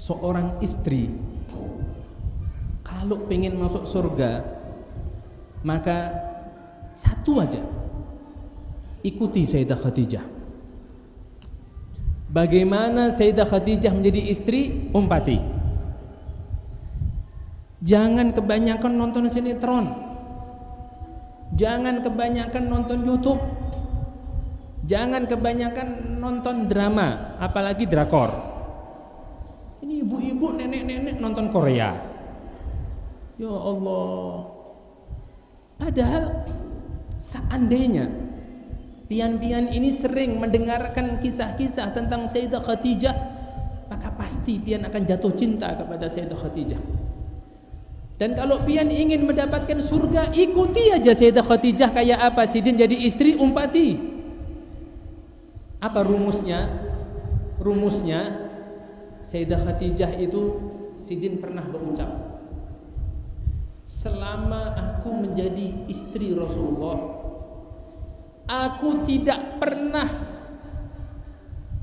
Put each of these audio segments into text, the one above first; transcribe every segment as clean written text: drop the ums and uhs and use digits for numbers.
seorang istri kalau pengen masuk surga, maka satu aja, ikuti Sayyidah Khadijah. Bagaimana Sayyidah Khadijah menjadi istri, umpati. Jangan kebanyakan nonton sinetron, jangan kebanyakan nonton YouTube, jangan kebanyakan nonton drama, apalagi drakor. Ini ibu-ibu, nenek-nenek nonton Korea. Ya Allah. Padahal seandainya pian-pian ini sering mendengarkan kisah-kisah tentang Sayyidah Khadijah, maka pasti pian akan jatuh cinta kepada Sayyidah Khadijah. Dan kalau pian ingin mendapatkan surga, ikuti aja Sayyidah Khadijah kayak apa Sidin jadi istri, umpati. Apa rumusnya? Rumusnya Sayyidah Khadijah itu, Sidin pernah berucap, selama aku menjadi istri Rasulullah, aku tidak pernah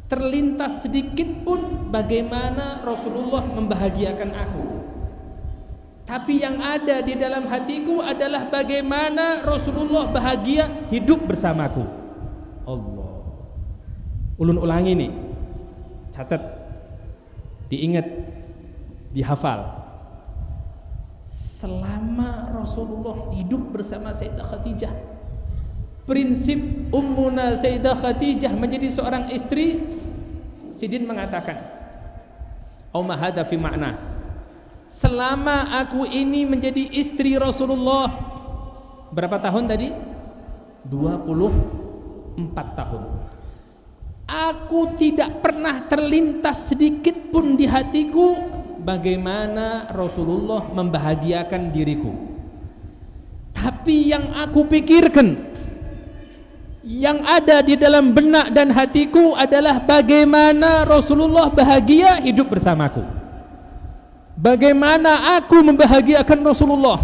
terlintas sedikit pun bagaimana Rasulullah membahagiakan aku. Tapi yang ada di dalam hatiku adalah bagaimana Rasulullah bahagia hidup bersamaku. Allah. Ulun ulangi nih, catat, diingat, dihafal. Selama Rasulullah hidup bersama Sayyidah Khadijah, prinsip Ummuna Sayyidah Khadijah menjadi seorang istri, Sidin mengatakan, "Auma hadza fi makna." Selama aku ini menjadi istri Rasulullah, berapa tahun tadi? 24 tahun. Aku tidak pernah terlintas sedikit pun di hatiku bagaimana Rasulullah membahagiakan diriku. Tapi yang aku pikirkan, yang ada di dalam benak dan hatiku adalah bagaimana Rasulullah bahagia hidup bersamaku. Bagaimana aku membahagiakan Rasulullah,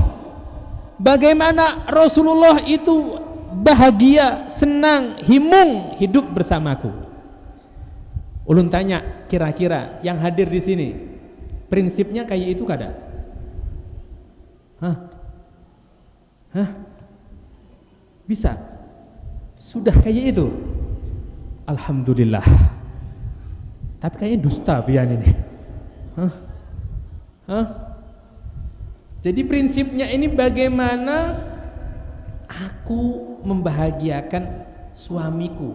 bagaimana Rasulullah itu bahagia, senang, himung hidup bersamaku. Ulun tanya, kira-kira yang hadir di sini prinsipnya kayak itu kada? Hah? Bisa? Sudah kayak itu? Alhamdulillah. Tapi kayaknya dusta pian ini. Jadi prinsipnya ini bagaimana aku membahagiakan suamiku,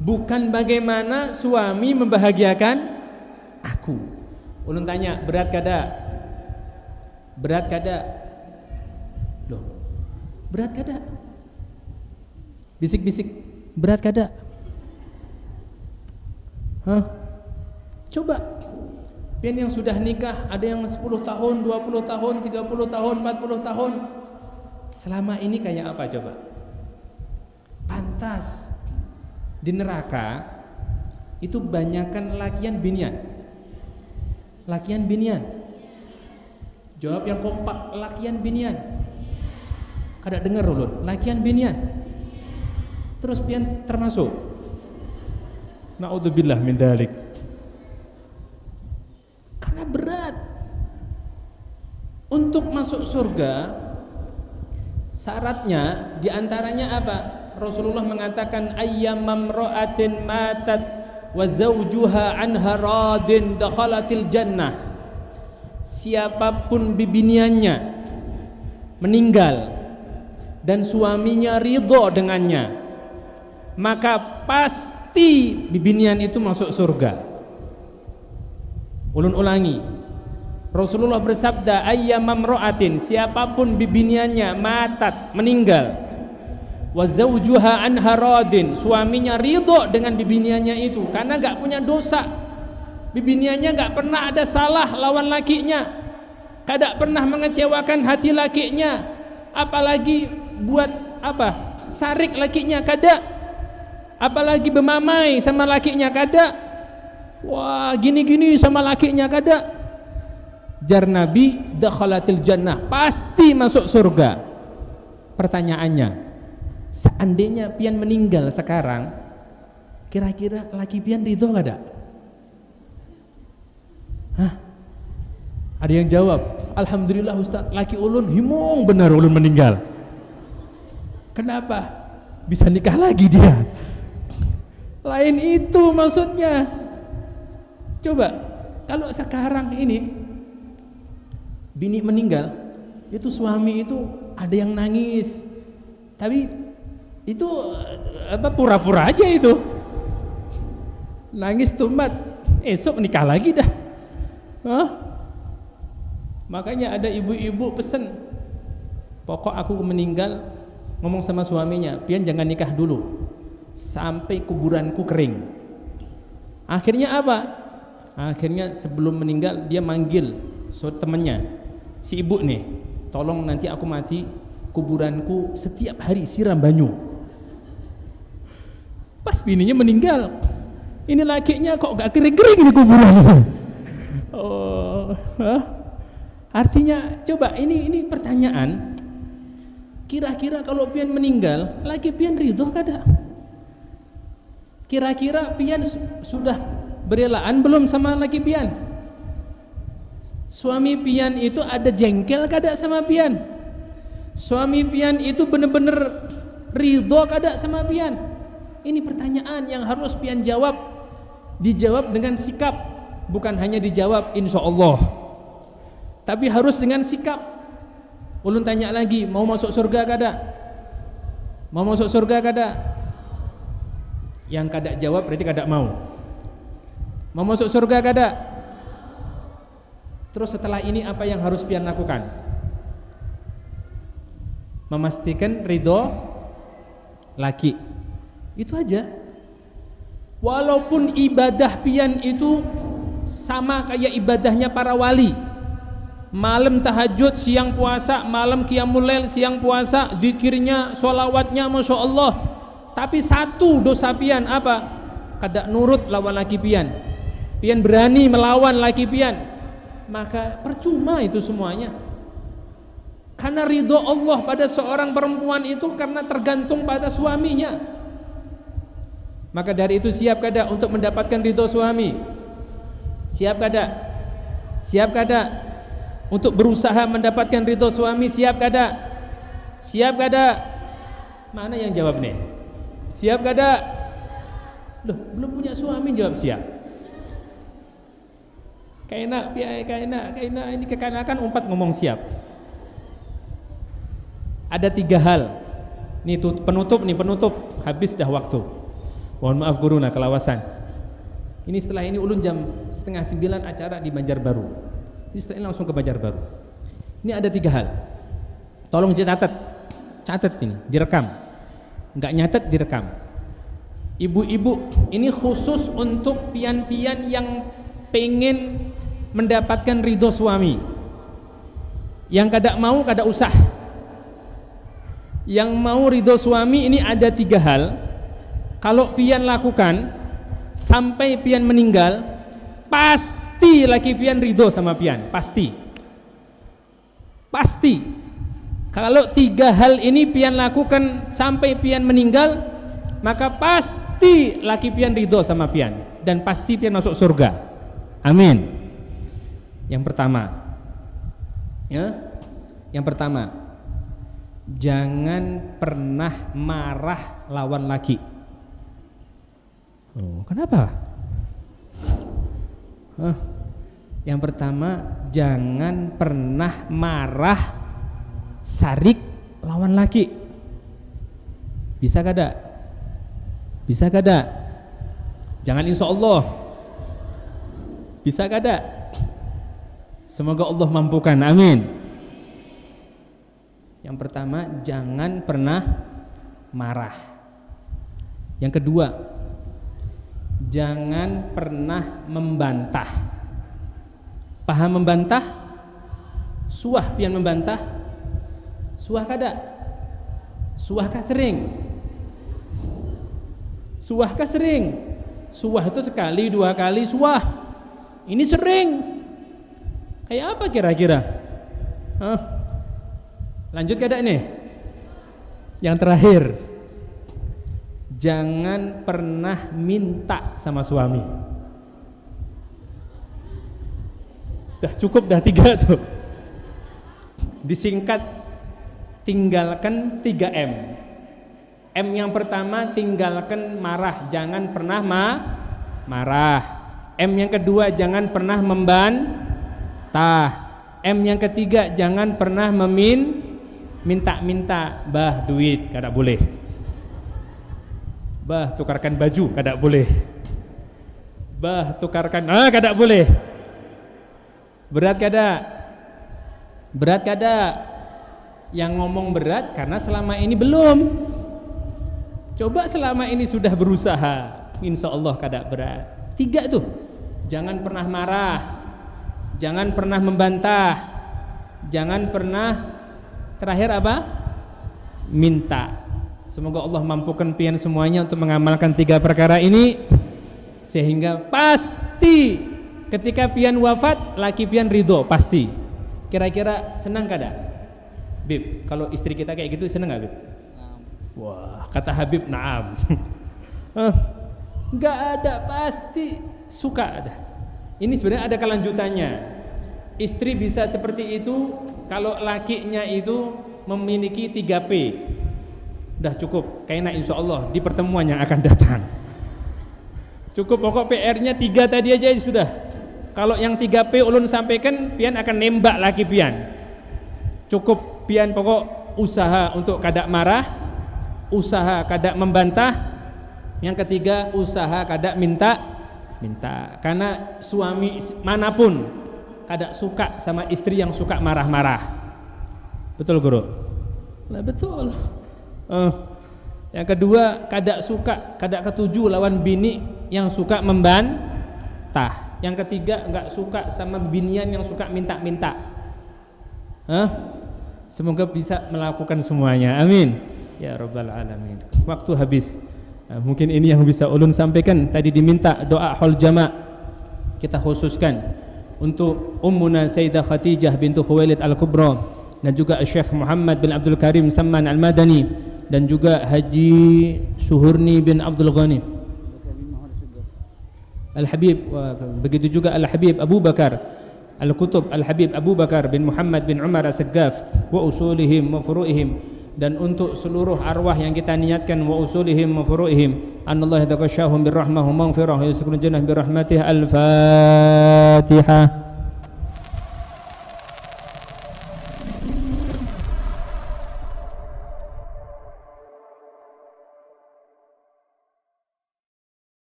bukan bagaimana suami membahagiakan aku. Ulun tanya, berat kada? Berat kada? Loh, berat kada? Bisik-bisik, berat kada? Coba. Pian yang sudah nikah, ada yang 10 tahun, 20 tahun, 30 tahun, 40 tahun. Selama ini kayak apa coba? Pantas di neraka itu banyakkan lakian binian. Lakian binian. Jawab yang kompak, lakian binian. Kada dengar ulun, lakian binian. Terus pian termasuk. Naudzubillah min dzalik. Karena berat. Untuk masuk surga syaratnya diantaranya apa? Rasulullah mengatakan ayyamam ra'atin matat wa zawjuha anha radin dakhalatil jannah. Siapapun bibiniannya meninggal dan suaminya ridho dengannya, maka pasti bibinian itu masuk surga. Ulun ulangi, Rasulullah bersabda ayyamam ra'atin, siapapun bibiniannya matat, meninggal, wa zawjuha anha radin, suaminya ridho dengan bibiniannya itu karena gak punya dosa, bibiniannya gak pernah ada salah lawan lakinya, kada pernah mengecewakan hati lakinya, apalagi buat apa, sarik lakinya kada, apalagi bermamai sama lakinya kada. Wah, gini-gini sama lakinya kada. Jar Nabi, dakhalatil jannah, pasti masuk surga. Pertanyaannya, seandainya pian meninggal sekarang, kira-kira laki pian ridho kada? Ada yang jawab, alhamdulillah Ustaz, laki ulun himung benar ulun meninggal. Kenapa? Bisa nikah lagi dia. Lain itu maksudnya. Coba kalau sekarang ini bini meninggal, itu suami itu ada yang nangis, tapi itu pura-pura aja itu. Nangis tumat, esok nikah lagi dah. Hah? Makanya ada ibu-ibu pesen, pokok aku meninggal, ngomong sama suaminya, pian jangan nikah dulu sampai kuburanku kering. Akhirnya apa? Akhirnya sebelum meninggal dia manggil temannya, si ibu nih, tolong nanti aku mati, kuburanku setiap hari siram banyu. Pas bininya meninggal, ini lakinya kok gak kering-kering di kuburannya. Oh, artinya coba ini pertanyaan, kira-kira kalau pian meninggal, laki pian ridho kada? Kira-kira pian sudah berelaan belum sama laki pian? Suami pian itu ada jengkel kada sama pian? Suami pian itu bener-bener ridho kada sama pian? Ini pertanyaan yang harus pian jawab. Dijawab dengan sikap, bukan hanya dijawab insya Allah, tapi harus dengan sikap. Ulun tanya lagi, mau masuk surga kada? Mau masuk surga kada? Yang kada jawab berarti kada mau. Mau masuk surga kada? Terus setelah ini apa yang harus pian lakukan? Memastikan ridho laki. Itu aja. Walaupun ibadah pian itu sama kayak ibadahnya para wali, malam tahajud, siang puasa, malam qiyamul lail, siang puasa, zikirnya, sholawatnya, masya Allah, tapi satu dosa pian apa? Kada nurut lawan laki pian, pian berani melawan laki pian, maka percuma itu semuanya. Karena ridho Allah pada seorang perempuan itu karena tergantung pada suaminya. Maka dari itu siap kada untuk mendapatkan ridho suami? Siap kada? Siap kada untuk berusaha mendapatkan ridho suami? Siap kada? Siap kada? Mana yang jawab nih? Siap kada? Loh, belum punya suami jawab siap. Kaina ini kekanakan umpat ngomong siap. Ada 3 hal. Nih penutup, habis dah waktu. Mohon maaf guruna kelawasan. Ini setelah ini ulun jam 8:30 acara di Banjarbaru. Jadi setelah ini langsung ke Banjarbaru. Ini ada 3 hal. Tolong catat ini, direkam. Enggak nyatet, direkam. Ibu-ibu, ini khusus untuk pian-pian yang pengen mendapatkan ridho suami. Yang kada mau kada usah. Yang mau ridho suami ini ada 3 hal. Kalau pian lakukan sampai pian meninggal, pasti laki pian ridho sama pian, pasti. Kalau 3 hal ini pian lakukan sampai pian meninggal, maka pasti laki pian ridho sama pian dan pasti pian masuk surga. Amin. Yang pertama, jangan pernah marah lawan laki. Oh, kenapa? Yang pertama, jangan pernah marah sarik lawan laki. Bisa kada? Bisa kada? Jangan insya Allah. Bisa kada? Semoga Allah mampukan, amin. Yang pertama, jangan pernah marah. Yang kedua, jangan pernah membantah. Paham membantah? Suah pian membantah? Suah kada? Suah kah sering? Suah kah sering? Suah itu sekali 2 kali suah. Ini sering. Kayak apa kira-kira? Lanjut kada nih? Yang terakhir, jangan pernah minta sama suami. Dah cukup dah 3 tuh. Disingkat, tinggalkan 3M. M yang pertama tinggalkan marah, jangan pernah marah. M yang kedua jangan pernah membantah. M yang ketiga jangan pernah minta-minta. Bah duit kada boleh. Bah tukarkan baju kada boleh. Bah tukarkan kada boleh. Berat kada? Berat kada? Yang ngomong berat karena selama ini belum. Coba selama ini sudah berusaha, insya Allah kada berat. 3 tuh, jangan pernah marah, jangan pernah membantah, jangan pernah, terakhir apa? Minta. Semoga Allah mampukan pian semuanya untuk mengamalkan 3 perkara ini, sehingga pasti ketika pian wafat laki pian ridho pasti. Kira-kira senang kada? Bib, kalau istri kita kayak gitu senang gak Bib? Wah, kata Habib naam. Enggak ada, pasti suka ada. Ini sebenarnya ada kelanjutannya. Istri bisa seperti itu kalau lakinya itu memiliki 3P. Udah cukup, kayaknya insya Allah di pertemuan yang akan datang. Cukup, pokok PR-nya 3 tadi aja sudah. Kalau yang 3P ulun sampaikan, pian akan nembak laki pian. Cukup pian pokok usaha untuk kada marah, usaha kada membantah. Yang ketiga, usaha kada minta. Karena suami manapun kada suka sama istri yang suka marah-marah. Betul guru? Nah, betul. Yang kedua, kada suka, kada ketuju lawan bini yang suka membantah. Yang ketiga, enggak suka sama binian yang suka minta-minta. Semoga bisa melakukan semuanya. Amin. Ya Rabbal Alamin. Waktu habis. Mungkin ini yang bisa ulun sampaikan. Tadi diminta doa haul jama', kita khususkan untuk Ummuna Sayyidah Khadijah bintu Khuwailid Al-Kubra, dan juga Syekh Muhammad bin Abdul Karim Samman Al-Madani, dan juga Haji Suhurni bin Abdul Ghani Al-Habib, begitu juga Al-Habib Abu Bakar Al-Kutub Al-Habib Abu Bakar bin Muhammad bin Umar As-Saggaf wa usulihim wa furu'ihim, dan untuk seluruh arwah yang kita niatkan wa usulihim wa furu'ihim, anallahu yataghashahum birrahmah wa maghfirah wa yaskunul jannah birahmatih. Al-Fatihah.